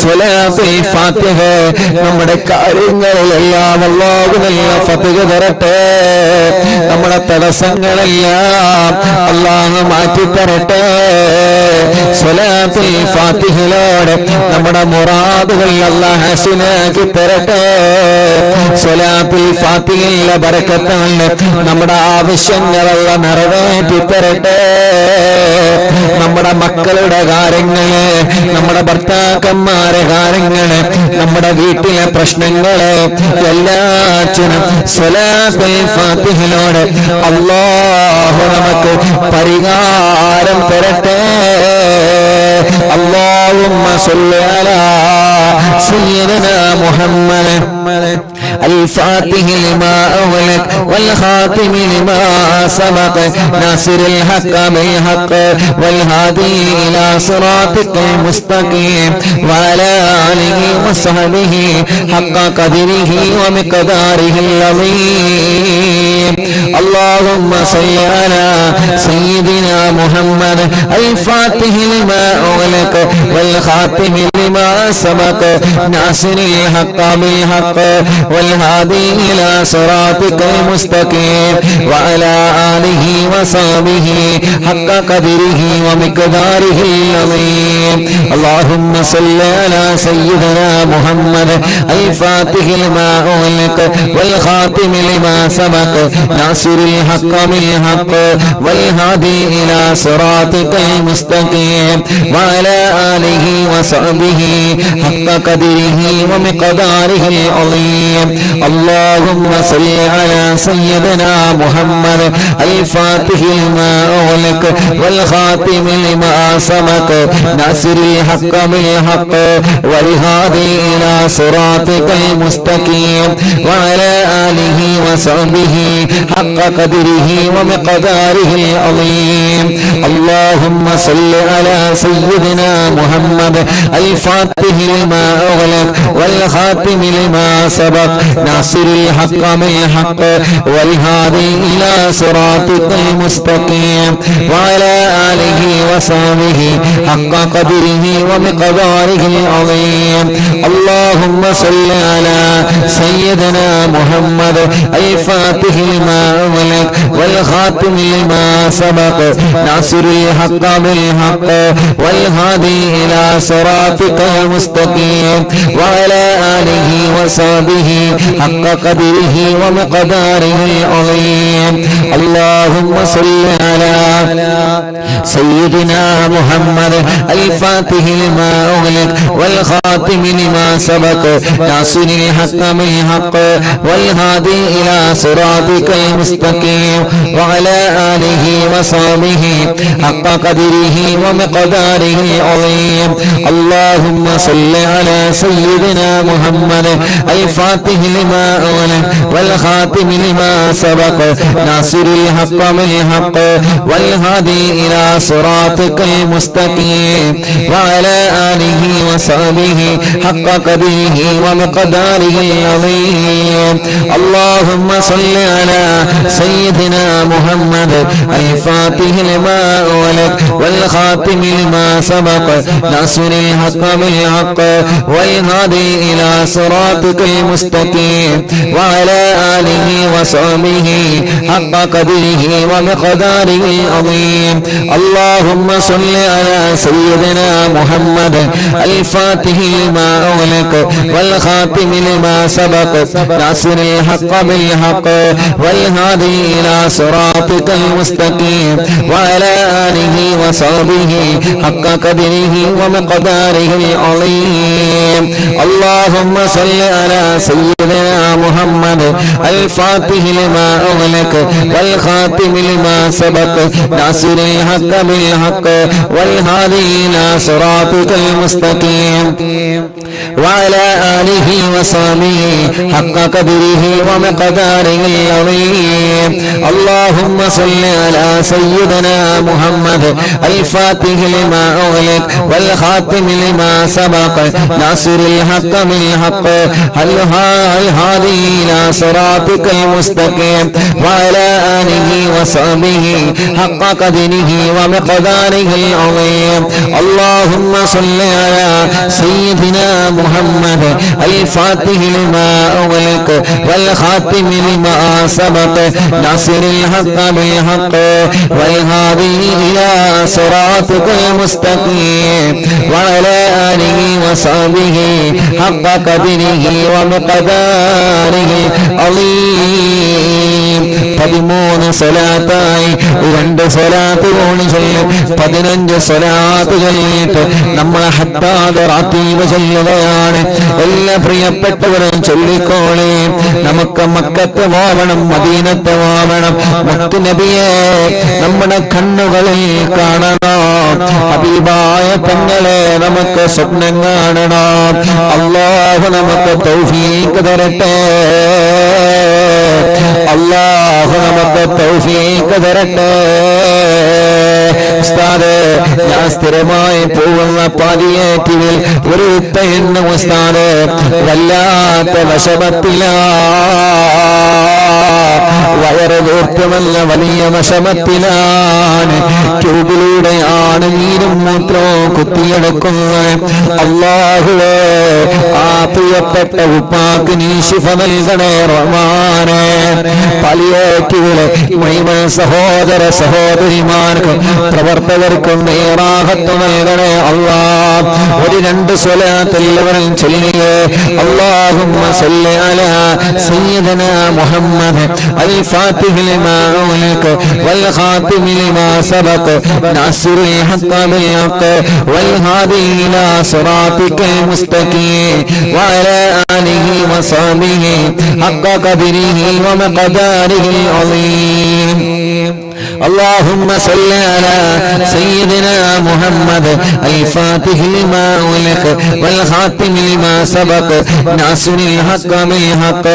സ്വലാത്തുൽ ഫാത്തിഹ നമ്മുടെ കാര്യങ്ങളിലെല്ലാം അല്ലാഹു നല്ല ഫത്ഹ് തരട്ടെ. നമ്മുടെ തടസ്സങ്ങളെല്ലാം അല്ലാഹു മാറ്റി തരട്ടെ. സ്വലാത്തുൽ ഫാത്തിഹയിലൂടെ നമ്മുടെ മുറാദുകൾ അല്ലാഹു ഹസനാക്കി തരട്ടെ. സ്വലാത്തുൽ ഫാത്തിഹയിലെ ബറക്കത്തുകൊണ്ട് നമ്മുടെ ആവശ്യങ്ങളെല്ലാം നിറവേറ്റി തരട്ടെ. നമ്മുടെ മക്കളുടെ കാര്യങ്ങള്, നമ്മുടെ ഭർത്താക്കന്മാരെ കാര്യങ്ങള്, നമ്മുടെ വീട്ടിലെ പ്രശ്നങ്ങള് എല്ലാറ്റിനും സ്വലാത്തുൽ ഫാത്തിഹയിലൂടെ അല്ലാഹു നമുക്ക് പരിഹാരം തരട്ടെ. اللهم صل على سيدنا محمد الفاتح لما أغلق والخاتم لما سبق ناصر الحق بالحق والهادي إلى صراطك المستقيم وعلى آله وصحبه حق قدره ومقداره العظيم. اللهم صل على سيدنا محمد الفاتح لما أغلق والخاتم لما سبق ناصر الحق بالحق والهادي إلى صراطك المستقيم وعلى آله وصحبه حق قدره ومقداره العظيم. اللهم صل على سيدنا محمد الفاتح لما أغلق والخاتم لما سبق ناصر الحق بالحق والهادي إلى صراطك المستقيم وعلى آله وصحبه حق قدره ومقداره العظيم. اللهم صل على سيدنا محمد الفاتح لما أغلق والخاتم لما سبق ناصر الحق بالحق والهادي إلى صراطك المستقيم وعلى آله وصحبه حق قدره ومقداره العظيم. اللهم صل على سيدنا محمد الفاتح لما أغلق والخاتم لما سبق ناصر الحق بالحق والهادي إلى صراطك المستقيم وعلى آله وصحبه حق قدره ومقداره العظيم. اللهم صل على سيدنا محمد الفاتح لما أغلق والخاتم لما سبق ناصر الحق بالحق والهادي إلى صراطك المستقيم وعلى آله وصحبه حق قدره ومقداره العظيم. اللهم صل على سيدنا محمد الفاتح لما أغلق والخاتم لما سبق ناصر الحق بالحق والهادي إلى صراطك المستقيم وعلى آله وصحبه حق قدره ومقداره العظيم. اللهم صل على سيدنا محمد الفاتح لما أغلق والخاتم لما سبق ناصر الحق بالحق والهادي إلى صراطك المستقيم وعلى آله وصحبه حق قدره ومقداره العظيم. اللهم صل على سيدنا محمد الفاتح لما أغلق والخاتم لما سبق ناصر الحق بالحق والهادي إلى صراطك المستقيم وعلى آله وصحبه حق قدره ومقداره العظيم. اللهم صل على سيدنا محمد الفاتح لما أغلق والخاتم لما سبق ناصر الحق بالحق والهادي إلى صراطك المستقيم وعلى آله وصحبه حق قدره ومقداره العظيم. اللهم صل على سيدنا محمد الفاتح لما أغلق والخاتم لما سبق ناصر الحق بالحق والهادي إلى صراطك المستقيم وعلى آله وصحبه حق قدره ومقداره العظيم. اللهم صل على سيدنا محمد الفاتح لما أغلق والخاتم لما سبق ناصر الحق بالحق الهادي والهادي إلى صراطك المستقيم وعلى آله وصحبه حق قدره ومقداره العظيم. اللهم صل على سيدنا محمد الفاتح لما أغلق والخاتم لما سبق ناصر الحق بالحق والهادي إلى صراطك المستقيم وعلى آله وصحبه حق قدره ومقداره العظيم. 13 സ്വലാത്തായി 2 സ്വലാത്ത് കൂടി ചൊല്ലി 15 സ്വലാത്ത് ചൊല്ലിയിട്ട് നമ്മളെ ഹത്താദ് റാത്തീബ് ചൊല്ലുകയാണ്. എല്ലാ പ്രിയപ്പെട്ടവരും ചൊല്ലിക്കോളെ. നമുക്ക് മക്കത്ത് പോവണം, മദീനത്ത് പോവണം, മുത്ത് നബിയെ നമ്മുടെ കണ്ണുകളിൽ കാണണം, ഹബീബായ തങ്ങളെ നമുക്ക് സ്വപ്നം കാണണം. അല്ലാഹു നമുക്ക് തൗഫീഖ് തരട്ടെ, അല്ലാഹു നമുക്ക് തൗഫീഖ് തരട്ടെ. ഉസ്താദേ, ഞാൻ സ്ഥിരമായി പോകുന്ന പാലിയേറ്റീവിൽ ഒരു ഉപ്പയുണ്ട് ഉസ്താദേ, വല്ലാത്ത വിഷമത്തിലാ, വയറ് വീർത്തുമല്ല വലിയ വിഷമത്തിലാണ്. ട്യൂബിലൂടെയാണ് നീരും മൂത്രവും കുത്തിയെടുക്കുന്നത്. അല്ലാഹുവേ, ആ പ്രിയപ്പെട്ട ഉപ്പാക്ക് നീ ശിഫ നൽകണേ റഹ്മാനേ. പാലിയേറ്റീവിലെ മുഴുവൻ സഹോദര സഹോദരിമാർക്കും പ്രവർത്തകർക്കും റാഹത്ത് നൽകണേ അല്ലാഹ്. ഒരു 2 സ്വലാത്ത് എല്ലാവരും ചൊല്ലിയേ. അല്ലാഹുമ്മ സല്ലി അലാ സയ്യിദനാ മുഹമ്മദ് الفاتح لما أغلق والخاتم لما سبق ناصر الحق بالحق والهادي إلى صراطك المستقيم وعلى آله وصحبه حق قدره ومقداره العظيم. اللهم صل على سيدنا محمد الفاتح لما أغلق والخاتم لما سبق ناصر الحق بالحق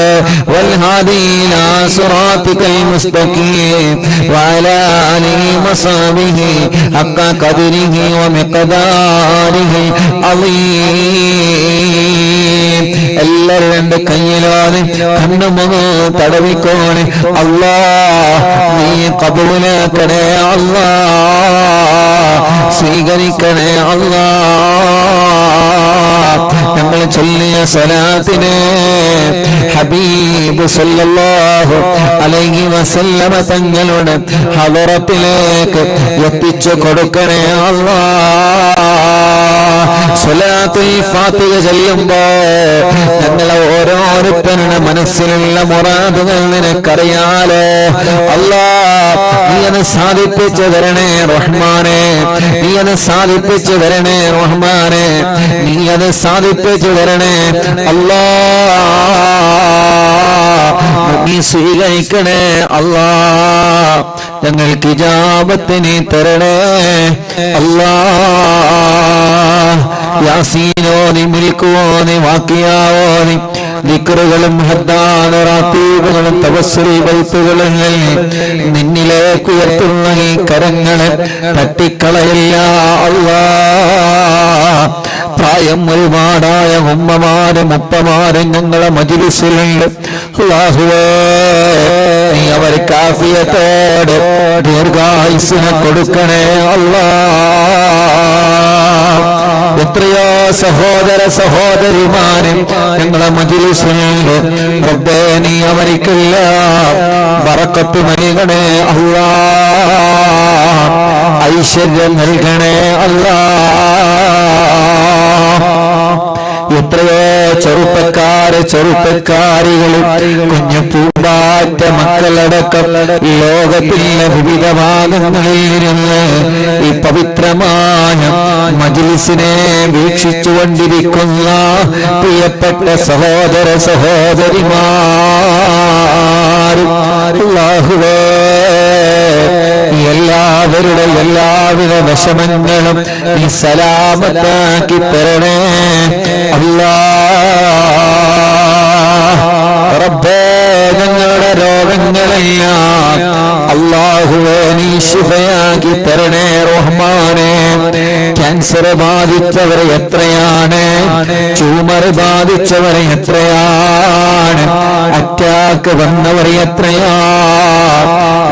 والهادي إلى صراطك المستقيم وعلى آله وصحبه حق قدره ومقداره العظيم. എല്ലാവരും 2 കൈയിലാണ് കണ്ണുമുഖം തടവിക്കോണേ. അല്ലാഹ് നീ കബൂലാക്കണേ അല്ലാഹ്, സ്വീകരിക്കണേ അല്ലാഹ്. ഞങ്ങൾ ചൊല്ലിയ സ്വലാത്തിനെ ഹബീബ് സല്ലല്ലാഹു അലൈഹി വസല്ലമ തങ്ങളുടെ ഹദറത്തിലേക്ക് എത്തിച്ചു കൊടുക്കണേ അല്ലാഹ്. സ്വലാത്തുൽ ഫാത്തിഹ ചൊല്ലുമ്പോ ഞങ്ങളെ ഓരോരുത്തരുടെ മനസ്സിലുള്ള മുറാദുകൾ നിനക്കറിയാലോ അല്ലാഹ്. നീ അത് സാധിപ്പിച്ചു തരണേ റഹ്മാനെ, നീ അത് സാധിപ്പിച്ചു തരണേ റഹ്മാനെ, നീ അത് സാധിപ്പിച്ചു തരണേ അല്ലാഹ്. നീ സ്വീകരിക്കണേ അല്ലാഹ്. ഞങ്ങൾക്ക് ഇജാബത്ത് നീ തരണേ അല്ലാഹ്. യാസീനോ നീ മുൽക്കുവോ നീ വാക്കിയാവോ നീ ദിക്റുകളും ഹദ്ദാന റാത്തീബുകളും തവസ്സുൽ ബൈത്തുകളും നിന്നിലേക്ക് ഉയർത്തുന്ന ഈ കരങ്ങളെ തട്ടിക്കളയില്ല അല്ലാഹ്. പ്രായം ഒരുപാടായ ഉമ്മമാരും ഉപ്പമാരും ഞങ്ങളെ മജ്‌ലിസിലുണ്ട്. അല്ലാഹുവേ, നീ അവർക്ക് ആഫിയത്തോടെ ദീർഘായുസ്സിനെ കൊടുക്കണേ അല്ലാഹ്. എത്രയോ സഹോദര സഹോദരിമാരും ഞങ്ങളെ മജ്‌ലിസിലുണ്ട്. റബ്ബേ, നീ അവർക്കെല്ലാം ബറക്കത്ത് നൽകണേ അല്ലാഹ്, ഐശ്വര്യം നൽകണേ അല്ലാഹ്. എത്രയോ ചെറുപ്പക്കാരികളും കുഞ്ഞു പൂമ്പാറ്റ മക്കളടക്കം ലോകത്തിന്റെ വിവിധ ഭാഗങ്ങളിൽ ഇരുന്ന് ഈ പവിത്രമായ മജ്‌ലിസിനെ വീക്ഷിച്ചുകൊണ്ടിരിക്കുന്ന പ്രിയപ്പെട്ട സഹോദര സഹോദരിമാരും അല്ലാഹുവേ, എല്ലാവരുടെ എല്ലാവിധ വിഷമങ്ങളും നീ സലാമത്താക്കി തരണേ അല്ലാഹ്. റബ്ബേ, ഞങ്ങളുടെ രോഗങ്ങളെല്ലാം അല്ലാഹുവേ നീ ശിഫയാക്കി തരണേ റഹ്മാനേ. ക്യാൻസർ ബാധിച്ചവരെ എത്രയാണ്, ട്യൂമർ ബാധിച്ചവരെ എത്രയാണ്, അറ്റാക്ക് വന്നവർ എത്രയാ,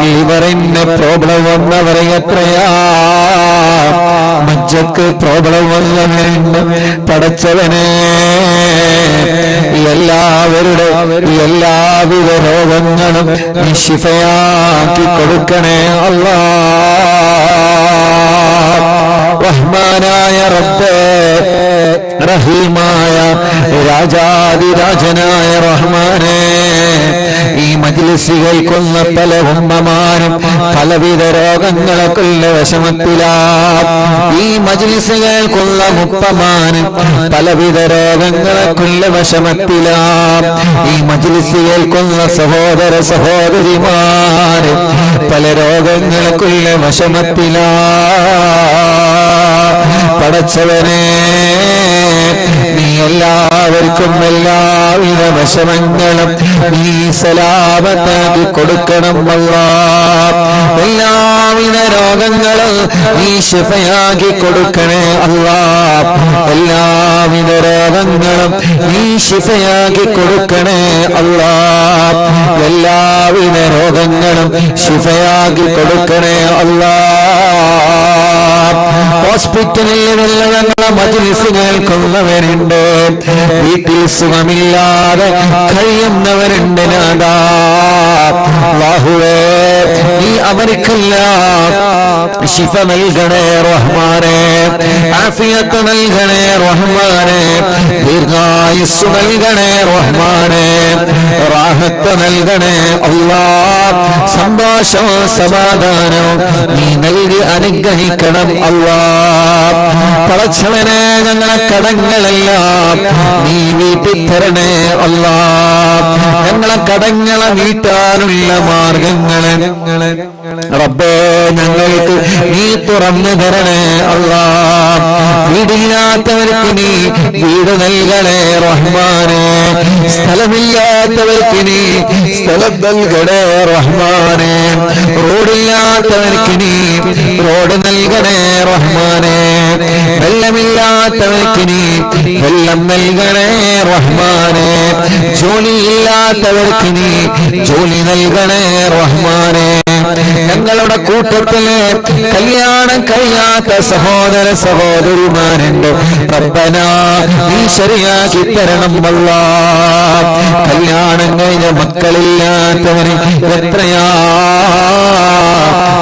ലിവറിന് പ്രോബ്ലം വന്നവർ എത്രയാ, മജ്ജക്ക് പ്രോബ്ലം വന്നവരുണ്ട്. പടച്ചവനെ എല്ലാവിധ രോഗങ്ങളും നീ ശിഫയാക്കി കൊടുക്കണേ അല്ലാഹ്. റഹ്മാനായ റബ്ബേ, റഹീമായ രാജാതിരാജനായ റഹ്മാനേ, ഈ മജ്ലിസ് കേൾക്കുന്ന പല ഉമ്മമാരും പലവിധ രോഗങ്ങളൊക്കെയുള്ള വിഷമത്തിലാ. ഈ മജ്ലിസ് കേൾക്കുന്ന മുപ്പമാനും പലവിധ രോഗങ്ങളൊക്കെയുള്ള വിഷമത്തിലാ. ഈ മജ്ലിസ് കേൾക്കുന്ന സഹോദര സഹോദരിമാര് പല രോഗങ്ങൾക്കുള്ള വിഷമത്തിലാ. പടച്ചവനെ നീ എല്ലാവർക്കും എല്ലാവിധ വിഷമങ്ങളും നീ സലാമത്താക്കി കൊടുക്കണം അല്ലാഹ്. എല്ലാവിധ രോഗങ്ങളും നീ ശിഫയാക്കി കൊടുക്കണേ അല്ലാഹ്. എല്ലാവിധ രോഗങ്ങളും നീ ശിഫയാക്കി കൊടുക്കണേ അല്ലാഹ്. എല്ലാവിധ രോഗങ്ങളും ശിഫയാക്കി കൊടുക്കണേ അല്ലാഹ്. ഹോസ്പിറ്റലിൽ ഞങ്ങളെ മജ്ലിസ് കേൾക്കുന്നവരുണ്ട്, വീട്ടിൽ സുഖമില്ലാതെ കഴിയുന്നവരുണ്ട്. നാദാ അല്ലാഹുവേ, നീ അവർക്കെല്ലാം ശിഫ നൽകണേ റഹ്മാനേ, ആഫിയത്ത് നൽകണേ റഹ്മാനേ, ദീർഘായുസ്സു നൽകണേ റഹ്മാനേ, റാഹത്ത് നൽകണേ അല്ലാഹ്. സന്തോഷവും സമാധാനവും നീ നൽകി അനുഗ്രഹിക്കണം അല്ലാഹ്. പടച്ചവനെ ഞങ്ങളെ കടങ്ങളെല്ലാം നീ വീട്ടി തരണേ അല്ലാഹ്. ഞങ്ങളെ കടങ്ങളെ വീട്ടാനുള്ള മാർഗങ്ങളെ റബ്ബേ ഞങ്ങൾക്ക് നീ തുറന്നു തരണേ അല്ലാഹ്. വീടില്ലാത്തവർക്ക് നീ വീട് നൽകണേ റഹ്മാനേ, സ്ഥലമില്ലാത്തവർക്ക് നീ സ്ഥലം നൽകണേ റഹ്മാനേ, റോഡില്ലാത്തവർക്ക് നീ റോഡ് നൽകണേ റഹ്മാനേ, വെള്ളമില്ലാത്തവർക്ക് നീ വെള്ളം നൽകണേ റഹ്മാനേ, ജോലിയില്ലാത്തവർക്ക് നീ ജോലി നൽകണേ റഹ്മാനേ. ഞങ്ങളുടെ കൂട്ടത്തില് കല്യാണം കഴിയാത്ത സഹോദര സഹോദരിമാരുണ്ട്, റബ്ബനാ നീ ശരിയാക്കി തരണം അല്ലാഹ്. കല്യാണം കഴിഞ്ഞ മക്കളില്ലാത്തവന് എത്രയാ,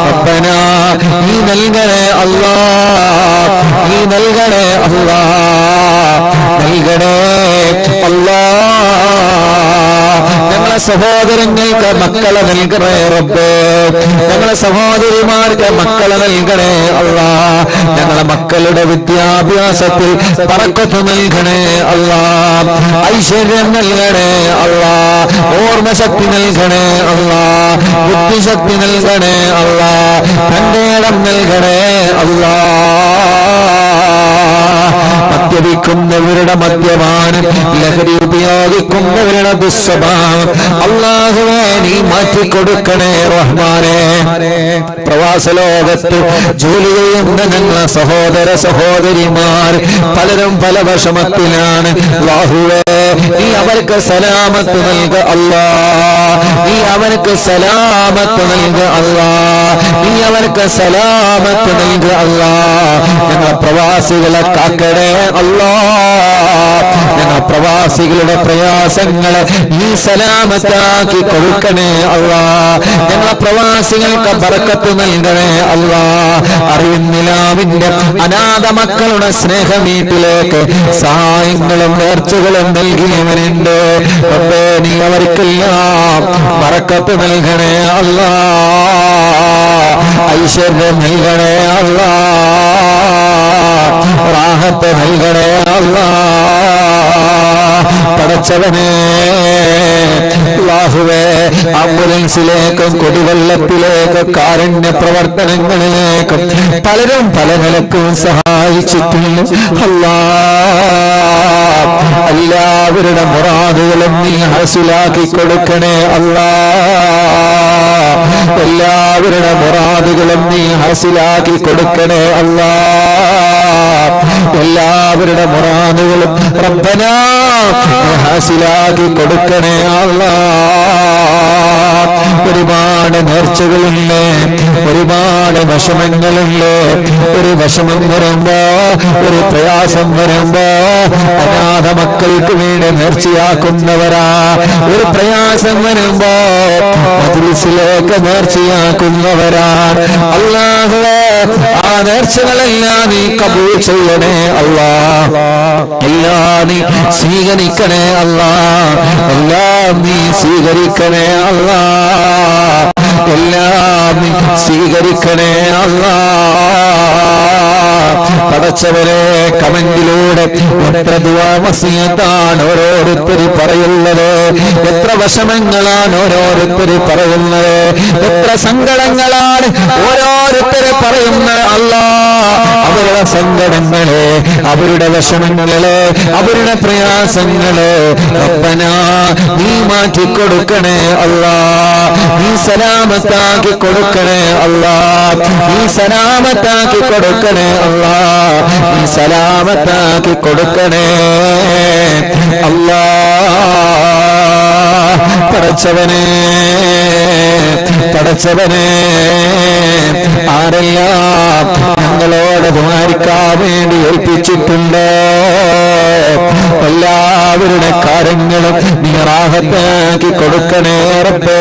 റബ്ബനാ നീ നൽകണേ അല്ലാഹ്, നീ നൽകണേ അല്ലാഹ്, നൽകണേ അല്ലാഹ്. ഞങ്ങളെ സഹോദരങ്ങൾക്ക് മക്കളെ നൽകണേ റബ്ബേ, ഞങ്ങളെ സഹോദരിമാർക്ക് മക്കളെ നൽകണേ അല്ലാഹ്. ഞങ്ങളെ മക്കളുടെ വിദ്യാഭ്യാസത്തിൽ ബറക്കത്ത് നൽകണേ അല്ലാഹ്, ഐശ്വര്യം നൽകണേ അല്ലാഹ്, ഓർമ്മശക്തി നൽകണേ അല്ലാഹ്, ബുദ്ധിശക്തി നൽകണേ അല്ലാഹ്, തന്റെ ഇടം നൽകണേ അല്ലാഹ്. മദ്യപിക്കുന്നവരുടെ മദ്യപാനം, ലഹരി ഉപയോഗിക്കുന്നവരുടെ ദുസ്വഭാവം അല്ലാഹുവേ നീ മാറ്റിക്കൊടുക്കണേ റഹ്മാനേ. പ്രവാസ ലോകത്ത് ജോലി ചെയ്യുന്ന ഞങ്ങളെ സഹോദര സഹോദരിമാർ പലരും പല വിഷമത്തിലാണ്. അല്ലാഹുവേ നീ അവർക്ക് സലാമത്ത് നൽക അല്ലാഹ്, നീ അവർക്ക് സലാമത്ത് നൽക അല്ലാഹ്, നീ അവർക്ക് സലാമത്ത് നൽക അല്ലാഹ്. ഞങ്ങളെ പ്രവാസികളെ കാക്കണേ അല്ലാഹ്, ഞങ്ങളെ പ്രവാസികളുടെ പ്രയാസങ്ങളെ നീ സലാമത്താക്കി കൊടുക്കണേ അല്ലാഹ്. ഞങ്ങളെ പ്രവാസികൾക്ക് ബറക്കത്ത് നൽകണേ അല്ലാഹ്. അറിയുന്നിലാവിന്റെ അനാഥ മക്കളുടെ സ്നേഹം വീട്ടിലേക്ക് സഹായങ്ങളും നേർച്ചകളും നൽകിയവരുണ്ട്, റബ്ബേ നീ അവർക്കെല്ലാം ബറക്കത്ത് നൽകണേ അല്ലാഹ്, ഐശ്വര്യം നൽകണേ അല്ലാഹ്, റാഹത്ത് നൽകണേ അല്ലാഹ്. പടച്ചവനെ അല്ലാഹുവേ, ആംബുലൻസിലേക്കും കുടിവെള്ളത്തിലേക്കും കാരുണ്യ പ്രവർത്തനങ്ങളിലേക്കും പലരും പല നിലക്കും സഹായിച്ചിട്ടുണ്ട് അല്ലാഹ്. എല്ലാവരുടെ മുറാദുകളും നീ ഹാസിലാക്കി കൊടുക്കണേ അല്ലാഹ്. എല്ലാവരുടെ മുറാദുകളും നീ ഹാസിലാക്കി കൊടുക്കണേ അല്ലാ. എല്ലാവരുടെ മുറാദുകളും റബ്ബനാ ഹാസിലാക്കി കൊടുക്കണേ അല്ലാ. ഒരുപാട് നേർച്ചകളില്ലേ, ഒരുപാട് വിഷമങ്ങളില്ലേ. ഒരു വിഷമം വരുമ്പോ, ഒരു പ്രയാസം വരുമ്പോ അനാഥ മക്കൾക്ക് വേണ്ടി നേർച്ചയാക്കുന്നവരാ. ഒരു പ്രയാസം വരുമ്പോ മജ്‌ലിസിലേക്ക് നേർച്ചയാക്കുന്നവരാ. അല്ലാഹുവേ, ആ നേർച്ചകളെല്ലാം നീ കബൂൽ ചെയ്യണേ അല്ലാ. എല്ലാം നീ സ്വീകരിക്കണേ അല്ലാ. എല്ലാം നീ സ്വീകരിക്കണേ അല്ലാ. എല്ലാം നീ സ്വീകരിക്കണേ അല്ലാ. പടച്ചവരെ, കമന്റിലൂടെ എത്ര ദുആ വസിയത്താണ് ഓരോരുത്തർ പറയുന്നത്, എത്ര വിഷമങ്ങളാണ് ഓരോരുത്തർ പറയുന്നത്, എത്ര സങ്കടങ്ങളാണ് ഓരോരുത്തർ പറയുന്നത്. അല്ലാ, അവരുടെ സങ്കടങ്ങളെ, അവരുടെ വിഷമങ്ങളെ, അവരുടെ പ്രയാസങ്ങളെ റബ്ബനാ നീ മാറ്റിക്കൊടുക്കണേ അല്ലാ. നീ സലാമത്താക്കി കൊടുക്കണേ അല്ലാ. നീ സലാമത്താക്കി കൊടുക്കണേ അല്ലാ. നീ സലാമത്താക്കി കൊടുക്കണേ അല്ലാ. പടച്ചവനെ, പടച്ചവനെ, ആരെല്ലാം ഞങ്ങളോട് ദ്വാരിക്കാൻ വേണ്ടി ഏൽപ്പിച്ചിട്ടുണ്ടോ എല്ലാവരുടെ കാര്യങ്ങളും നീ റാഹത്താക്കി കൊടുക്കണേ റബ്ബേ.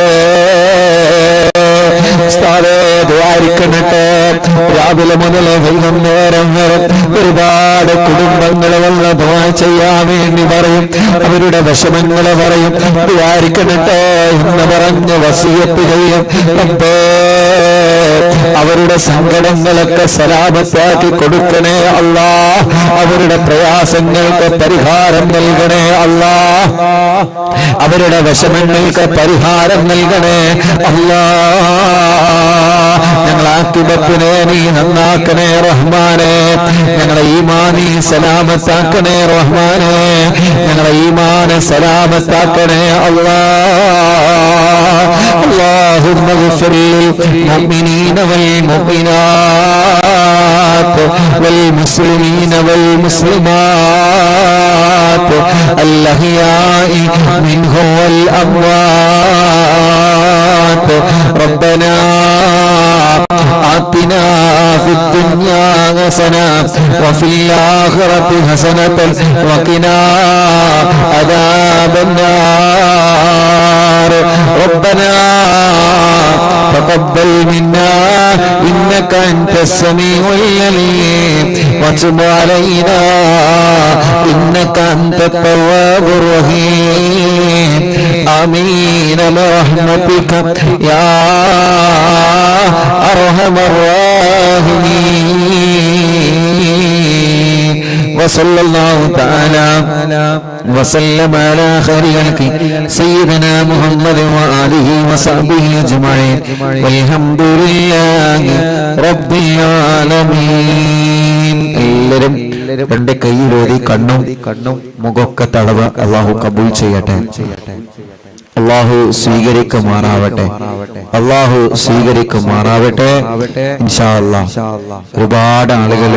ദ്വാരിക്കണട്ടെ. രാവിലെ മുതൽ വൈകുന്നേരം വരെ ഒരുപാട് കുടുംബങ്ങൾ വന്ന് ദുആ ചെയ്യാൻ വേണ്ടി പറയും, അവരുടെ വിഷമങ്ങളെ പറയും. ദ്വാരിക്കണട്ടെ എന്ന് പറഞ്ഞ് വസിയത്ത് ചെയ്യും. അവരുടെ സങ്കടങ്ങളൊക്കെ സലാമത്താക്കി കൊടുക്കണേ അല്ലാ. അവരുടെ പ്രയാസങ്ങൾക്ക് പരിഹാരം നൽകണേ അല്ലാ. അവരുടെ വിഷമങ്ങൾക്ക് പരിഹാരം നൽകണേ അല്ലാ. ഞങ്ങളെ ആഖിബത്തിനെ നീ നന്നാക്കണേ റഹ്മാനെ. ഞങ്ങളെ ഈമാനി സലാമത്താക്കണേ റഹ്മാനെ. ഞങ്ങളെ ഈമാനെ സലാമത്താക്കണേ അല്ലാ. اللهم اغفر للمؤمنين والمؤمنات والمسلمين والمسلمات الأحياء منهم والأموات. ربنا آتنا في الدنيا حسنة وفي الآخرة حسنة وقنا عذاب النار. ربنا تقبل منا إنك أنت السميع العليم وتب علينا إنك أنت التواب الرحيم. آمين برحمتك يا أرحم الراحمين. وصلى الله تعالى وسلم على خير خلقه سيدنا محمد وآله وصحبه أجمعين والحمد لله رب العالمين. എല്ലാവരും രണ്ട് കൈയിലൂതി കണ്ണും മുഖമൊക്കെ തടവ. അല്ലാഹു കബൂൽ ചെയ്യട്ടെ. അല്ലാഹു സ്വീകരിക്കുമാറാവട്ടെ. അല്ലാഹു സ്വീകരിക്കുമാറാവട്ടെ ഇൻഷാ അല്ലാഹ്. ഒരുപാട് ആളുകൾ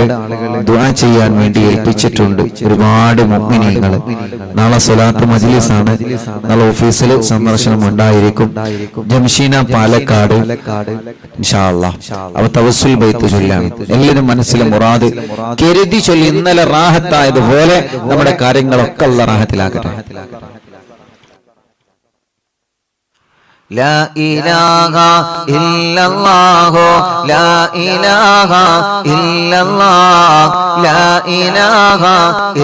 ദുആ ചെയ്യാൻ വേണ്ടി ഏൽപ്പിച്ചിട്ടുണ്ട്. ഒരുപാട് മുഅ്മിനീങ്ങൾ. നാളെ സ്വലാത്ത് മജ്ലിസാണ്. നാളെ ഓഫീസിൽ സന്ദർശനം ഉണ്ടായിരിക്കും. ജംഷീന പാലക്കാട് ഇൻഷാ അല്ലാഹ്. അവ തവസ്സുൽ ബൈത്ത് ചൊല്ലാണ്. എല്ലാവരും മനസ്സിലെ മുറാദ് കരുതി ചൊല്ലി. ഇന്നലെ റാഹത്തായതുപോലെ നമ്മുടെ കാര്യങ്ങളൊക്കെ അല്ലാഹ് റാഹത്തിലാക്കട്ടെ. لا إله إلا الله لا إله إلا الله لا إله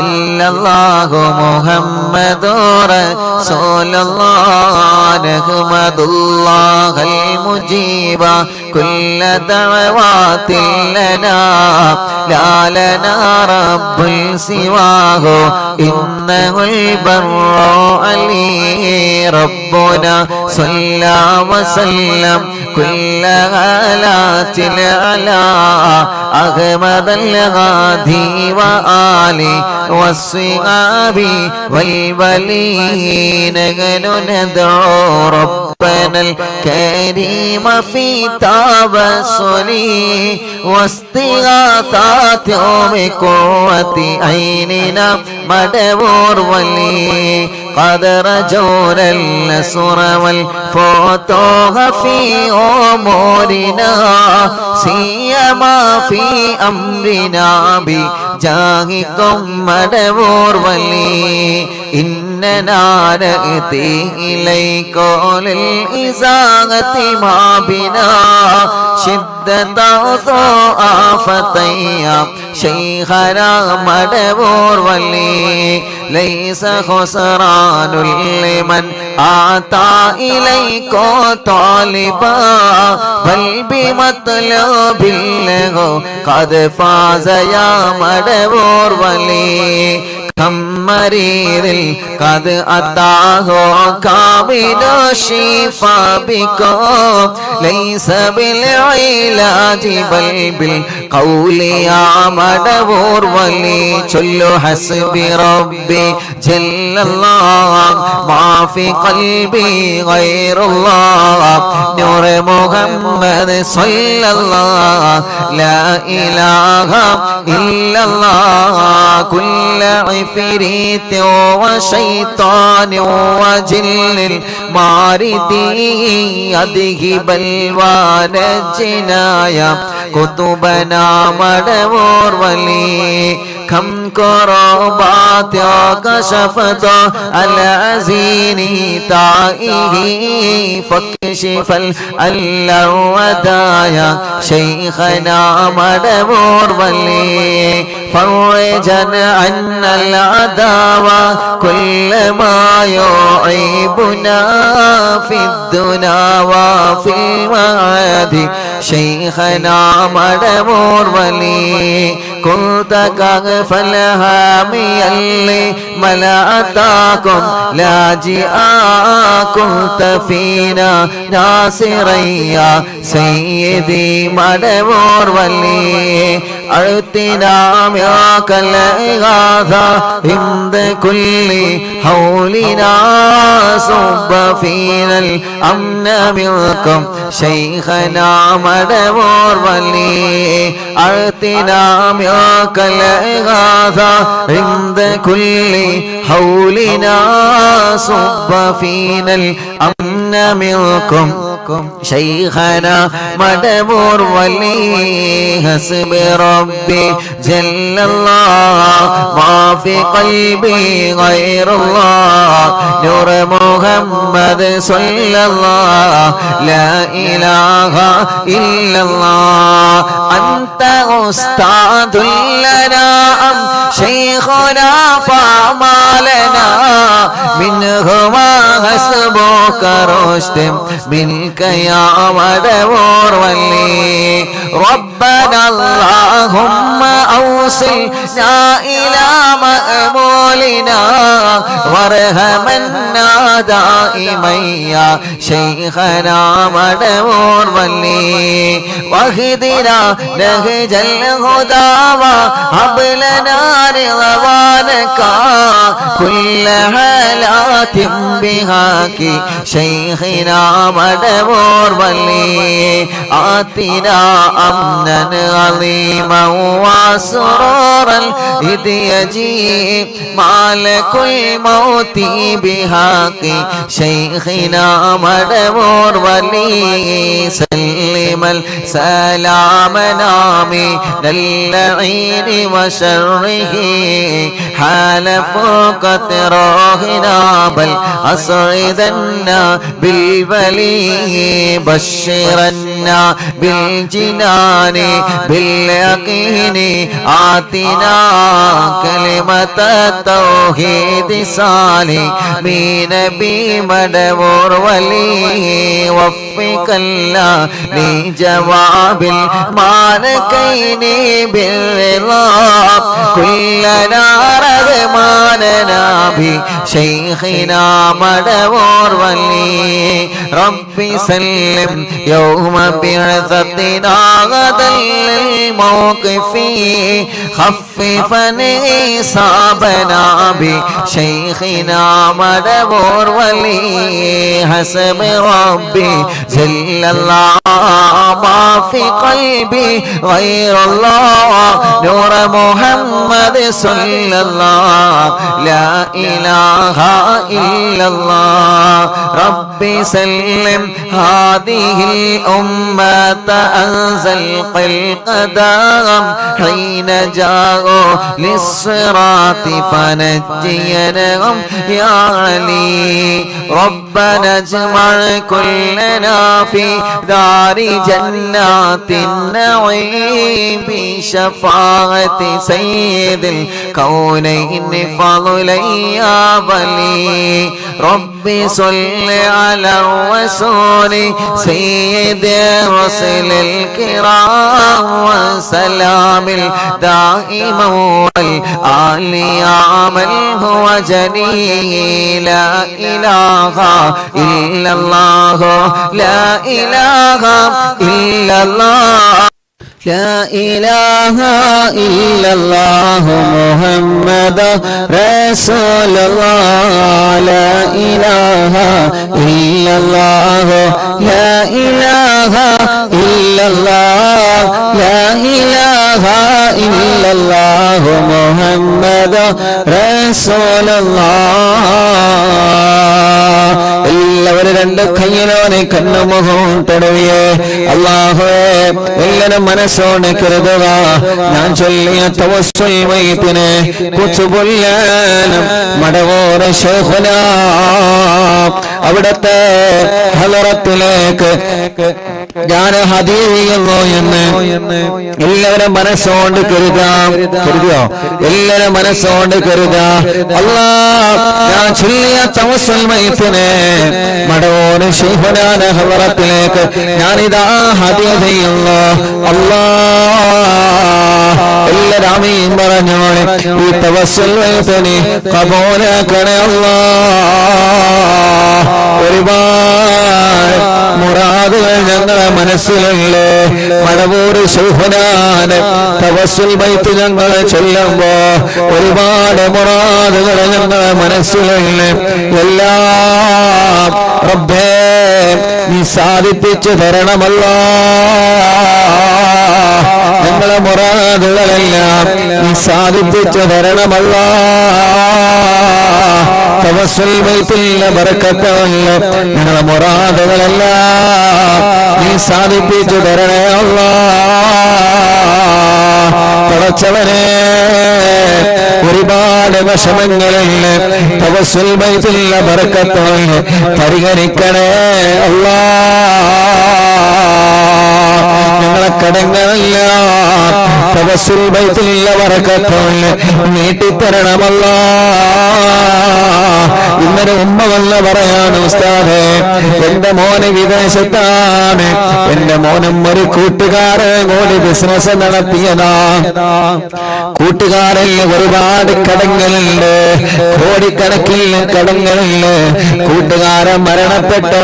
إلا الله محمد رسول الله نحمد الله المجيب كل دعوات لنا لا لنا رب سواه إنه البر علي ربنا صلى وسلم كل آلات على أحمد الغادي وآله والصحاب والولين ندعو رب ربنا الكريم في توسلي واستغاثات بقوة عيننا مدبور ولي قد رجونا النصر والفتوح في أمورنا سيما في أمرنا بجاهكم مدبور ولي إننا نأتي إليك للإزاغة ما بنا شدة آفتيا شيخنا مدبور ولي ليس خسران لمن آتى إليك طالبا بل بمطلب له قد فاز يا مدبور ولي كم مريض قد أتاه كامل الشفاء بكم ليس بالعلاج بل بالقول يا مدبور ولي شل حسبي ربي جل الله ما في قلبي غير الله نور محمد صلى الله لا إله إلا الله كل عفريت وشيطان وجن الماردي أذهب الوان الجنايا كتبنا مدبور ولي كم كربات كشفت العزين تائه فاكشف الودايا شيخنا مدبور ولي فرجا عنا العداوة كل ما يعيبنا في الدنا وفي المعاد شيخنا مدبور ولي كنت كغف الهامي اللي ملأتاكم لاجئا كنت فينا ناصريا سيدي مدبور ولي أعطنا معك الإغاثة عند كل حولنا صب فينا الأمن منكم شيخنا مدبور ولي أعطنا معك الإغاثة عند كل حولنا صب فينا الأمن منكم شيخنا مدبور ولي حسب ربي جل الله ما في قلبي غير الله نور محمد صلى الله لا إله إلا الله أنت أستاذ لنا أم شيخنا فما لنا منهما حسبك رشد منك يا مدبور ولي ربنا اللهم أوصلنا إلى مأمولنا وارحمنا دائما يا شيخنا مدبور ولي واهدنا نهج الهدى وهب لنا رضوانك كل حالات بهاك شيخنا مدبور ولي آتنا أمنا عظيما وسرورا إذ يجيب مالك الموت بحق شيخنا مدبور ولي سلم السلام نامي للعين وشره حال فوق روحنا بل أسعدنا بالبلي بشرنا بالجنان باليقين آتنا كلمة التوحيد سالمين بمدبور ولي وفق الله لجواب المالكين بالرضا كلنا رغماننا بشيخنا مدبور ولي ربي سلم يوم بعثتنا غدا للموقف خففني صابنا بشيخنا مدبور ولي حسب ربي جل الله ما في قلبي غير الله نور محمد صلى الله لا إله إلا الله ربي سلم هذه الأمة أنزل القدم حين جاءوا للصراط فنجيناهم يا علي ربنا اجمع كلنا في دار جنات النعيم بشفاعة سيد الكونين فضلا يا ولي ربي صل على الرسول سيد رسل الكرام وسلام دائما والآل يعمل هو جليل لا إله إلا الله لا إله إلا الله لا إله إلا الله محمد رسول الله لا إله إلا الله لا إله إلا الله لا إله إلا الله محمد رسول الله എല്ലാവരും രണ്ട് കയ്യിലോനെ കണ്ണുമുഖവും തടവിയേ അല്ലാഹുവേ എല്ലാവരും മനസ്സോടെ കരുതുക ഞാൻ ചൊല്ലിയ തവസ്സുൽ മയ്യിത്തിനെ കുതുബുല്ലാനം മടവൂർ ശൈഖുന അവിടുത്തെ ഹളറത്തിലേക്ക് ഞാൻ ഹദിയ ചെയ്യുന്നു എന്ന് എല്ലാവരും മനസ്സോണ്ട് കരുതിയോ എല്ലാവരും മനസ്സോണ്ട് കരുതാ അല്ലാഹ് ഞാൻ ചൊല്ലിയ തവസ്സുൽ മയ്യിത്തിനെ മടവൂർ ശൈഖുന ഹളറത്തിലേക്ക് ഞാനിതാ ഹദിയ ചെയ്യുന്നു അല്ലാഹ് എല്ലാവരും ആമീൻ പറഞ്ഞോളെ ഈ തവസ്സുൽ മയ്യിത്തിനെ ഖബൂലാക്കണേ അല്ലാഹ് ഒരുപാട് മുറാദുകൾ ഞങ്ങളെ മനസ്സിലുണ്ട് മടവൂർ ശൈഖുനാനെ തവസ്സുൽ മയ്യിത്ത് ഞങ്ങൾ ചൊല്ലുമ്പോ ഒരുപാട് മുറാദുകൾ ഞങ്ങളെ മനസ്സിലുണ്ട് എല്ലാം റബ്ബേ നീ സാധിപ്പിച്ചു തരണമല്ലോ ഞങ്ങളെ മുറാദുകളെല്ലാം നീ സാധിപ്പിച്ചു തരണമല്ലോ തവസ്സുൽ മയ്യിത്തിലെ ബറക്കത്തുള്ള ഞങ്ങളെ മുറാദുകളെല്ലാം നീ സാധിപ്പിച്ചു തരണേ അല്ലാഹ് പടച്ചവനെ ഒരുപാട് വിഷമങ്ങളിൽ തവസ്സുൽ മയ്യിത്തിലെ ബറക്കത്തുള്ള പരിഹരിക്കണേ അല്ലാഹ് ഞങ്ങളെ കടങ്ങളെല്ലാം തവസ്സുൽ മയ്യിത്തിലെ ബറക്കത്തുള്ള നീട്ടിത്തരണമല്ലോ ഇന്നലെ ഉമ്മ വന്ന പറയാണ് ഉസ്താദേ എന്റെ മോന് വിദേശത്താണ് എന്റെ മോനും ഒരു കൂട്ടുകാരൻ കൂടി ബിസിനസ് നടത്തിയതാ കൂട്ടുകാരിൽ ഒരുപാട് കടങ്ങളുണ്ട് കോടിക്കണക്കിൽ കടങ്ങളുണ്ട് കൂട്ടുകാരൻ മരണപ്പെട്ടു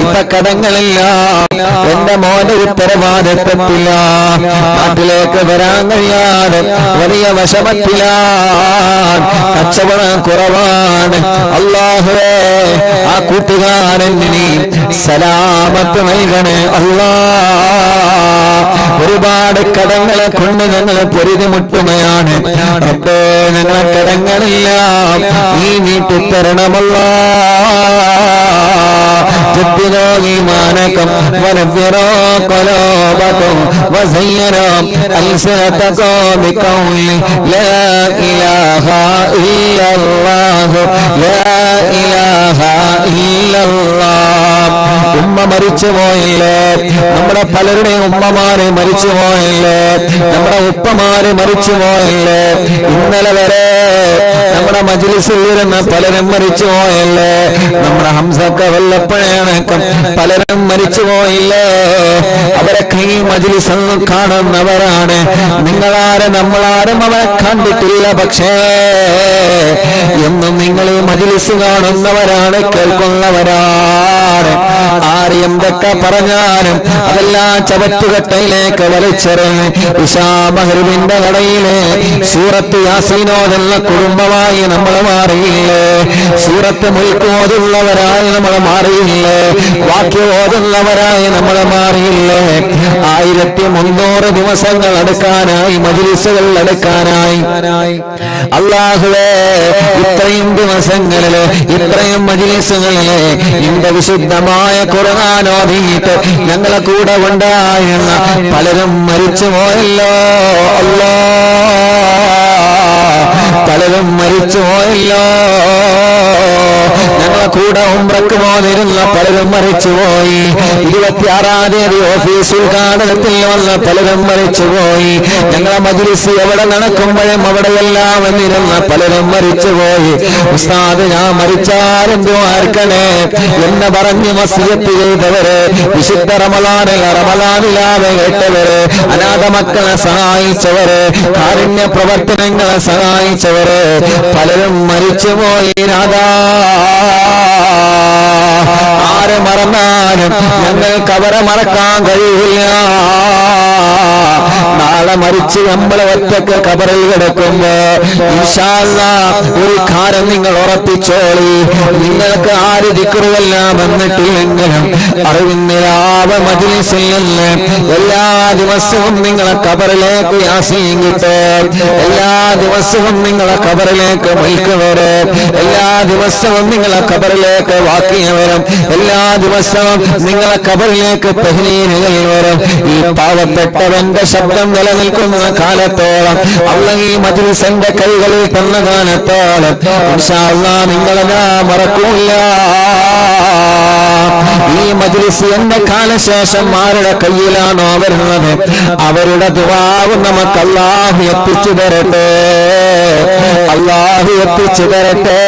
ഇപ്പൊ കടങ്ങളില്ല എന്റെ മോന്റെ ഉത്തരവാദിത്വത്തില്ല നാട്ടിലേക്ക് വരാൻ കഴിയാതെ വലിയ വിഷമത്തിലാണ് കച്ചവടം കുറവാണ് അല്ലാഹുവേ ആ കൂട്ടുകാരൻ നീ സലാമത്ത് നൽകണേ അല്ലാഹ് ഒരുപാട് കടങ്ങളെ കൊണ്ട് ഞങ്ങൾ പൊരുതിമുട്ടുകയാണ് റബ്ബേ ഞങ്ങളെ കടങ്ങളെല്ലാം നീ നീട്ടിത്തരണമല്ലോ جددوا إيمانكم ونفروا قلوبكم وزينوا ألسنتكم بقول لا إله إلا الله لا إله إلا الله ഉമ്മ മരിച്ചു പോയില്ലേ നമ്മുടെ പലരുടെയും ഉമ്മമാരെ മരിച്ചു പോയില്ലേ നമ്മുടെ ഉപ്പമാരെ മരിച്ചു പോയില്ലേ ഇന്നലെ വരെ നമ്മുടെ മജ്ലിസിൽ ഇരുന്ന് പലരും മരിച്ചു പോയില്ലേ നമ്മുടെ ഹംസക്ക വല്ലപ്പഴയണക്കം പലരും മരിച്ചു പോയില്ലേ അവരൊക്കെ ഈ മജ്ലിസ് കാണുന്നവരാണ് നിങ്ങളാരും നമ്മളാരും അവരെ കണ്ടിട്ടില്ല പക്ഷേ എന്നും നിങ്ങൾ ഈ മജ്ലിസ് കാണുന്നവരാണ് കേൾക്കുന്നവരാണ് ആ ആര് എന്തൊക്കെ പറഞ്ഞാലും അതെല്ലാം ചവറ്റുകട്ടയിലേക്ക് വലിച്ചെറിഞ്ഞ് ഇശാ മഗ്‌രിബിന്റെ കടയിലെ സൂറത്ത് യാസീനോദുള്ള കുടുംബമായി നമ്മൾ മാറിയില്ലേ? സൂറത്ത് മുൽക്ക് ഓതുള്ളവരായി നമ്മൾ മാറിയില്ലേ? വാക്യം ഓതുന്നവരായി നമ്മൾ മാറിയില്ലേ? 1300 ദിവസങ്ങൾ എടുക്കാനായി, മജ്‌ലിസുകൾ എടുക്കാനായി. അല്ലാഹുവേ, ഇത്രയും ദിവസങ്ങളില്, ഇത്രയും മജ്‌ലിസുകളില് നിന്റെ വിശുദ്ധമായ ഖുർആൻ ഓതിയിട്ട് ഞങ്ങളെ കൂടെ ഉണ്ടായിരുന്ന പലരും മരിച്ചു പോയല്ലോ അല്ലാഹ്, പലരും മരിച്ചു പോയല്ലോ. ഞങ്ങളെ കൂടെ ഉംറക്ക് പോന്നിരുന്ന പലരും മരിച്ചുപോയി. 26-ാം തീയതി ഓഫീസ് ഉദ്ഘാടനത്തിൽ വന്ന പലരും മരിച്ചുപോയി. ഞങ്ങളെ മജ്‌ലിസ് എവിടെ നടക്കുമ്പോഴും അവിടെയെല്ലാം വന്നിരുന്ന പലരും മരിച്ചുപോയി. ഉസ്താദ്, ഞാൻ മരിച്ചാലും ദ്വാർക്കണേ എന്ന് പറഞ്ഞ് വസിയത്ത് ചെയ്തവര്, വിശുദ്ധ റമളാനിലാവെ കേട്ടവര്, അനാഥ മക്കളെ സഹായിച്ചവര്, കാരുണ്യ പ്രവർത്തനങ്ങളെ സഹായിച്ചവര് പലരും മരിച്ചുപോയി. നാഥാ, ആരെ മറന്നാലും ഞങ്ങൾക്ക് അവരെ മറക്കാൻ കഴിയില്ല. നാളെ മരിച്ച് നമ്മളെ ഒറ്റക്ക് ഖബറിൽ കിടക്കുമ്പോ ഇൻഷാ അല്ലാഹ് ഒരു കാര്യം നിങ്ങൾ ഉറപ്പിച്ചോളി, നിങ്ങൾക്ക് ആര് ദിക്റുവെല്ലാം വന്നിട്ടില്ലെങ്കിലും അറിവിന്നിലാവ മജ്‌ലിസിൽ നിന്ന് എല്ലാ ദിവസവും നിങ്ങളെ ഖബറിലേക്ക് യാസീൻ കിട്ടും. എല്ലാ ദിവസവും നിങ്ങളെ ഖബറിലേക്ക് മൽക്ക് വരും. എല്ലാ ദിവസവും നിങ്ങളെ ഖബറിലേക്ക് വാക്കിയ വരും. എല്ലാ ദിവസവും നിങ്ങളെ ഖബറിലേക്ക് തഹ്ലീലുകൾ വരും. ഈ പാവപ്പെട്ടവന്റെ ശബ്ദം നിലനിൽക്കുന്ന കാലത്തോളം, അല്ലാഹ് ഈ മജ്‌ലിസിന്റെ കൈകളിൽ തന്ന കാലത്തോളം ഇൻഷാ അല്ലാഹ് നിങ്ങളെ ഞാൻ മറക്കൂല. ഈ മജ്‌ലിസ് എന്റെ കാലശേഷം ആരുടെ കയ്യിലാണോ വരുന്നത് അവരുടെ ദുആവ് നമുക്ക് അല്ലാഹു എത്തിച്ചു തരട്ടെ, അല്ലാഹു എത്തിച്ചു തരട്ടെ.